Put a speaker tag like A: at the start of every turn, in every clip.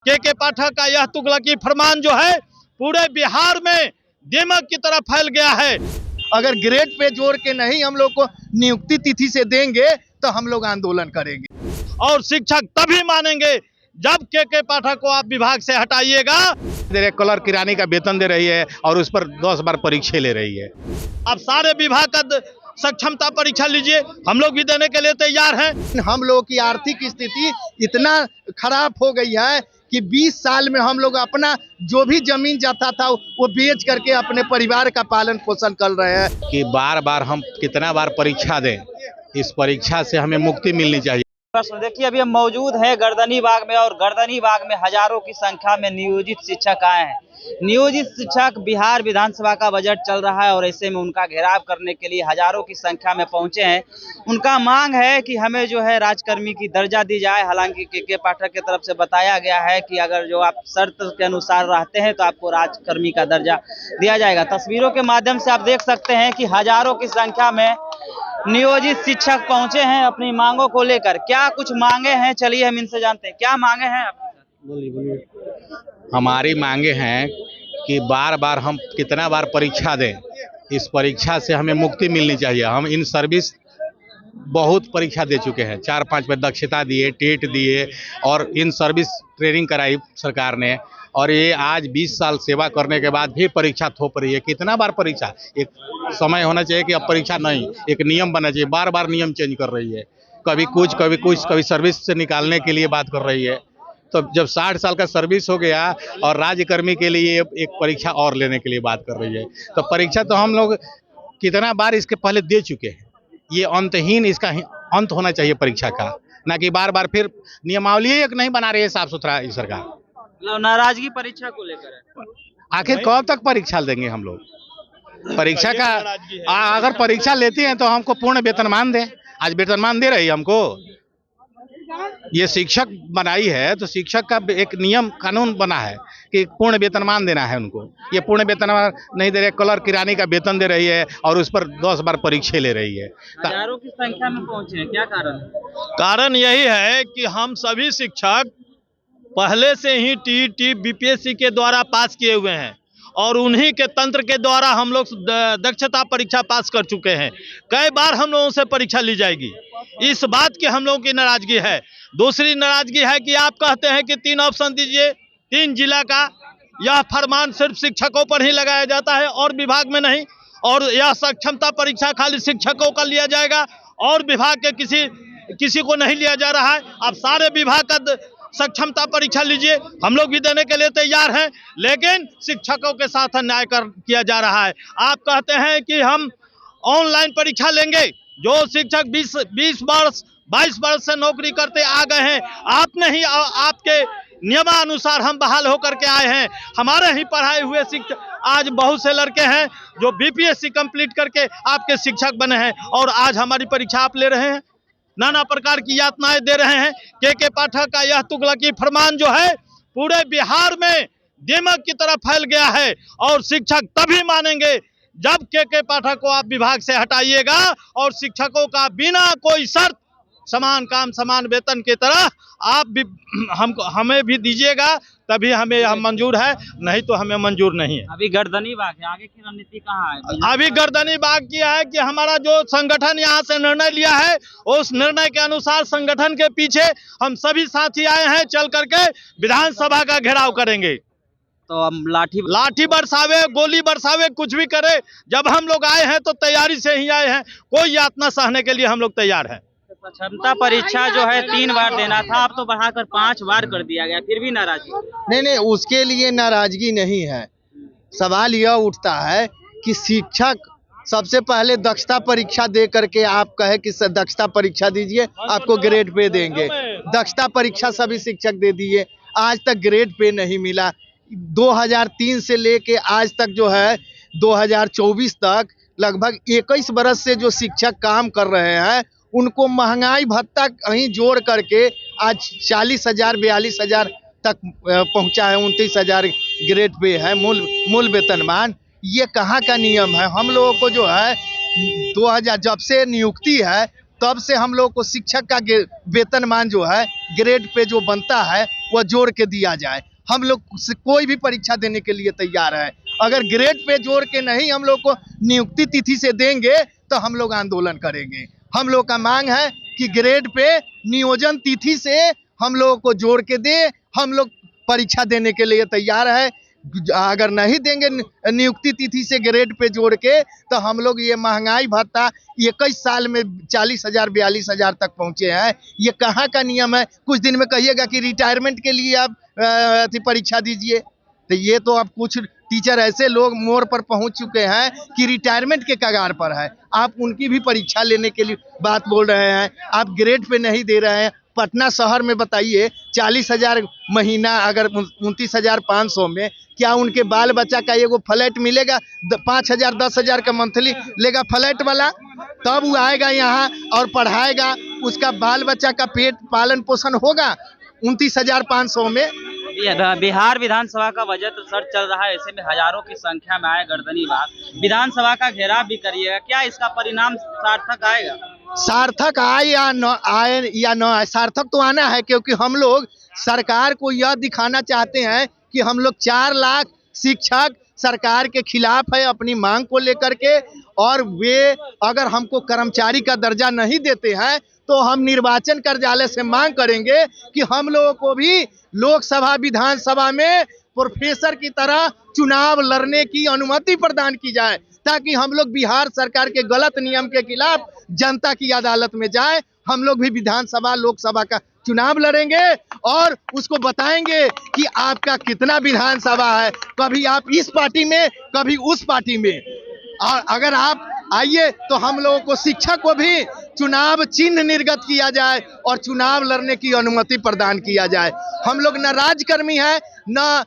A: के पाठक का यह तुगलकी फरमान जो है पूरे बिहार में दीमक की तरह फैल गया है।
B: अगर ग्रेड पे जोड़ के नहीं हम लोग को नियुक्ति तिथि से देंगे तो हम लोग आंदोलन करेंगे
A: और शिक्षक तभी मानेंगे जब के पाठक को आप विभाग से हटाइएगा।
C: कलर किरानी का वेतन दे रही है और उस पर 10 बार परीक्षा ले रही है।
A: अब सारे विभाग का सक्षमता परीक्षा लीजिए, हम लोग भी देने के लिए तैयार हैं।
B: हम लोग की आर्थिक स्थिति इतना खराब हो गई है कि 20 साल में हम लोग अपना जो भी जमीन जाता था वो बेच करके अपने परिवार का पालन पोषण कर रहे हैं।
C: कि बार बार हम कितना बार परीक्षा दें, इस परीक्षा से हमें मुक्ति मिलनी चाहिए।
D: देखिए अभी हम मौजूद हैं गर्दनी बाग में और गर्दनी बाग में हजारों की संख्या में नियोजित शिक्षक आए हैं। नियोजित शिक्षक बिहार विधानसभा का बजट चल रहा है और ऐसे में उनका घेराव करने के लिए हजारों की संख्या में पहुंचे हैं। उनका मांग है कि हमें जो है राजकर्मी की दर्जा दी जाए। हालांकि के पाठक की तरफ से बताया गया है कि अगर जो आप शर्त के अनुसार रहते हैं तो आपको राजकर्मी का दर्जा दिया जाएगा। तस्वीरों के माध्यम से आप देख सकते हैं कि हजारों की संख्या में नियोजित शिक्षक पहुंचे हैं अपनी मांगों को लेकर। क्या कुछ मांगे हैं, चलिए हम इनसे जानते हैं। क्या मांगे हैं आपकी?
C: बोलिए। हमारी मांगे हैं कि बार बार हम कितना बार परीक्षा दें, इस परीक्षा से हमें मुक्ति मिलनी चाहिए। हम इन सर्विस बहुत परीक्षा दे चुके हैं, 4-5 में दक्षता दिए, टेट दिए और इन सर्विस ट्रेनिंग कराई सरकार ने। और ये आज 20 साल सेवा करने के बाद भी परीक्षा थोप रही है। कितना बार परीक्षा? एक समय होना चाहिए कि अब परीक्षा नहीं, एक नियम बनना चाहिए। बार बार नियम चेंज कर रही है, कभी कुछ कभी सर्विस से निकालने के लिए बात कर रही है। तो जब 60 साल का सर्विस हो गया और राज्यकर्मी के लिए एक परीक्षा और लेने के लिए बात कर रही है, तो परीक्षा तो हम लोग कितना बार इसके पहले दे चुके हैं। ये अंतहीन, इसका अंत होना चाहिए परीक्षा का, ना कि बार बार फिर नियमावली एक नहीं बना रही है साफ सुथरा सरकार।
D: नाराजगी परीक्षा को लेकर है।
C: आखिर कब तक परीक्षा देंगे हम लोग? परीक्षा का अगर परीक्षा लेती हैं तो हमको पूर्ण वेतनमान दें। आज वेतनमान दे रही है हमको। ये शिक्षक बनाई है तो शिक्षक का एक नियम कानून बना है कि पूर्ण वेतनमान देना है उनको। ये पूर्ण वेतनमान नहीं दे रहे, कलर किरानी का वेतन दे रही है और उस पर 10 बार परीक्षा ले रही है।
D: हजारों की संख्या में पहुंचे हैं, क्या कारण है?
A: कारण यही है कि हम सभी शिक्षक पहले से ही टीईटी बीपीएससी के द्वारा पास किए हुए हैं और उन्हीं के तंत्र के द्वारा हम लोग दक्षता परीक्षा पास कर चुके हैं। कई बार हम लोगों से परीक्षा ली जाएगी, इस बात की हम लोगों की नाराजगी है। दूसरी नाराजगी है कि आप कहते हैं कि 3 ऑप्शन दीजिए, 3 जिला का। यह फरमान सिर्फ शिक्षकों पर ही लगाया जाता है और विभाग में नहीं। और यह सक्षमता परीक्षा खाली शिक्षकों का लिया जाएगा और विभाग के किसी को नहीं लिया जा रहा है। अब सारे विभाग का सक्षमता परीक्षा लीजिए, हम लोग भी देने के लिए तैयार हैं, लेकिन शिक्षकों के साथ अन्याय किया जा रहा है। आप कहते हैं कि हम ऑनलाइन परीक्षा लेंगे। जो शिक्षक 20 वर्ष 22 वर्ष से नौकरी करते आ गए हैं, आपने ही आपके नियमानुसार हम बहाल होकर के आए हैं। हमारे ही पढ़ाए हुए शिक्षक आज बहुत से लड़के हैं जो बीपीएससी कंप्लीट करके आपके शिक्षक बने हैं और आज हमारी परीक्षा आप ले रहे हैं, नाना प्रकार की यातनाएं दे रहे हैं। के पाठक का यह तुगलकी फरमान जो है पूरे बिहार में दीमक की तरह फैल गया है और शिक्षक तभी मानेंगे जब के पाठक को आप विभाग से हटाइएगा और शिक्षकों का बिना कोई शर्त समान काम समान वेतन की तरह आप भी हमें भी दीजिएगा, तभी हमें हम मंजूर है, नहीं तो हमें मंजूर नहीं है।
D: अभी गर्दनी बाग है, आगे की रणनीति कहाँ है?
A: अभी गर्दनी बाग किया है कि हमारा जो संगठन यहाँ से निर्णय लिया है उस निर्णय के अनुसार संगठन के पीछे हम सभी साथी आए हैं। चल करके विधानसभा का घेराव करेंगे।
D: तो हम
A: लाठी बरसावे, गोली बरसावे, कुछ भी करे, जब हम लोग आए हैं तो तैयारी से ही आए हैं। कोई यातना सहने के लिए हम लोग तैयार हैं।
D: क्षमता परीक्षा जो है 3 बार देना था, अब तो बढ़ाकर 5 बार कर दिया गया, फिर भी नाराजगी?
B: नहीं, उसके लिए नाराजगी नहीं है। सवाल यह उठता है कि शिक्षक सबसे पहले दक्षता परीक्षा दे करके आप कहे कि दक्षता परीक्षा दीजिए, आपको ग्रेड पे देंगे। दक्षता परीक्षा सभी शिक्षक दे दिए, आज तक ग्रेड पे नहीं मिला। 2003 से लेके आज तक जो है 2024 तक लगभग 21 बरस से जो शिक्षक काम कर रहे हैं उनको महंगाई भत्ता कहीं जोड़ करके आज 40,000 42,000 तक पहुंचा है। 29,000 ग्रेड पे है मूल वेतनमान। ये कहाँ का नियम है? हम लोगों को जो है 2000 जब से नियुक्ति है तब से हम लोग को शिक्षक का वेतनमान जो है ग्रेड पे जो बनता है वह जोड़ के दिया जाए। हम लोग से कोई भी परीक्षा देने के लिए तैयार है। अगर ग्रेड पे जोड़ के नहीं हम लोग को नियुक्ति तिथि से देंगे तो हम लोग आंदोलन करेंगे। हम लोग का मांग है कि ग्रेड पे नियोजन तिथि से हम लोगों को जोड़ के दे। हम लोग परीक्षा देने के लिए तैयार है। अगर नहीं देंगे नियुक्ति तिथि से ग्रेड पे जोड़ के तो हम लोग ये महंगाई भत्ता 21 साल में 40,000 42,000 तक पहुंचे हैं। ये कहाँ का नियम है? कुछ दिन में कहिएगा कि रिटायरमेंट के लिए आप परीक्षा दीजिए। तो ये तो अब कुछ टीचर ऐसे लोग मोड़ पर पहुंच चुके हैं कि रिटायरमेंट के कगार पर है। आप उनकी भी परीक्षा लेने के लिए बात बोल रहे हैं। आप ग्रेड पे नहीं दे रहे हैं। पटना शहर में बताइए 40,000 महीना अगर 29,500 में क्या उनके बाल बच्चा का एगो फ्लैट मिलेगा? 5,000 10,000 का मंथली लेगा फ्लैट वाला, तब वो आएगा यहाँ और पढ़ाएगा। उसका बाल बच्चा का पेट पालन पोषण होगा 29,500 में।
D: बिहार विधानसभा का बजट सर चल रहा है, ऐसे में हजारों की संख्या में आए गर्दनी बाग विधानसभा का घेराव भी करिएगा। क्या इसका परिणाम सार्थक आएगा?
B: सार्थक आए या न आए, सार्थक तो आना है, क्योंकि हम लोग सरकार को यह दिखाना चाहते हैं कि हम लोग 4 लाख शिक्षक सरकार के खिलाफ है अपनी मांग को लेकर के। और वे अगर हमको कर्मचारी का दर्जा नहीं देते हैं तो हम निर्वाचन कार्यालय से मांग करेंगे कि हम लोगों को भी लोकसभा विधानसभा में प्रोफेसर की तरह चुनाव लड़ने की अनुमति प्रदान की जाए, ताकि हम लोग बिहार सरकार के गलत नियम के खिलाफ जनता की अदालत में जाए। हम लोग भी विधानसभा लोकसभा का चुनाव लड़ेंगे और उसको बताएंगे कि आपका कितना विधानसभा है। कभी आप इस पार्टी में, कभी उस पार्टी में। और अगर आप आइए तो हम लोगों को शिक्षक को भी चुनाव चिन्ह निर्गत किया जाए और चुनाव लड़ने की अनुमति प्रदान किया जाए। हम लोग न राजकर्मी है, न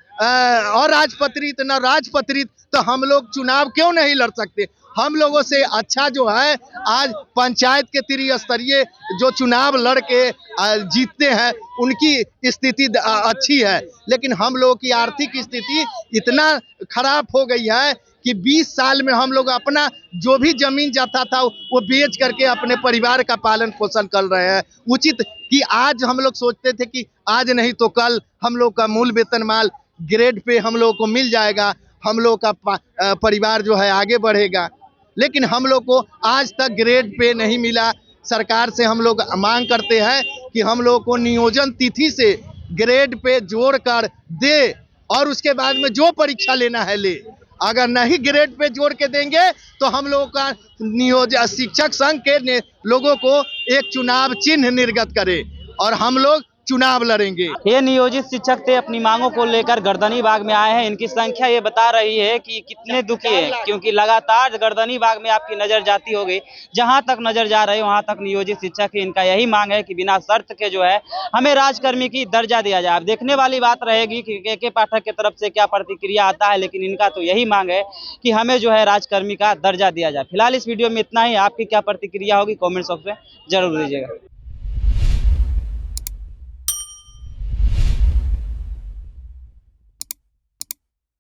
B: अराजपत्रित, न राजपत्रित, तो हम लोग चुनाव क्यों नहीं लड़ सकते? हम लोगों से अच्छा जो है आज पंचायत के त्रिस्तरीय जो चुनाव लड़ के जीतते हैं उनकी स्थिति अच्छी है। लेकिन हम लोगों की आर्थिक स्थिति इतना खराब हो गई है कि 20 साल में हम लोग अपना जो भी जमीन जाता था वो बेच करके अपने परिवार का पालन पोषण कर रहे हैं। उचित कि आज हम लोग सोचते थे कि आज नहीं तो कल हम लोग का मूल वेतनमान ग्रेड पे हम लोग को मिल जाएगा, हम लोग का परिवार जो है आगे बढ़ेगा। लेकिन हम लोग को आज तक ग्रेड पे नहीं मिला। सरकार से हम लोग मांग करते हैं कि हम लोग को नियोजन तिथि से ग्रेड पे जोड़ कर दे और उसके बाद में जो परीक्षा लेना है ले। अगर नहीं ग्रेड पे जोड़ के देंगे तो हम लोगों का नियोजन शिक्षक संघ के लोगों को एक चुनाव चिन्ह निर्गत करे और हम लोग चुनाव लड़ेंगे।
D: ये नियोजित शिक्षक थे अपनी मांगों को लेकर गर्दनी बाग में आए हैं। इनकी संख्या ये बता रही है कि कितने दुखी है, क्योंकि लगातार गर्दनी बाग में आपकी नजर जाती होगी, जहां तक नजर जा रही है वहां तक नियोजित शिक्षक है। इनका यही मांग है कि बिना शर्त के जो है हमें राजकर्मी की दर्जा दिया जाए। अब देखने वाली बात रहेगी कि के पाठक की तरफ से क्या प्रतिक्रिया आता है, लेकिन इनका तो यही मांग है कि हमें जो है राजकर्मी का दर्जा दिया जाए। फिलहाल इस वीडियो में इतना ही। आपकी क्या प्रतिक्रिया होगी कॉमेंट बॉक्स में जरूर दीजिएगा।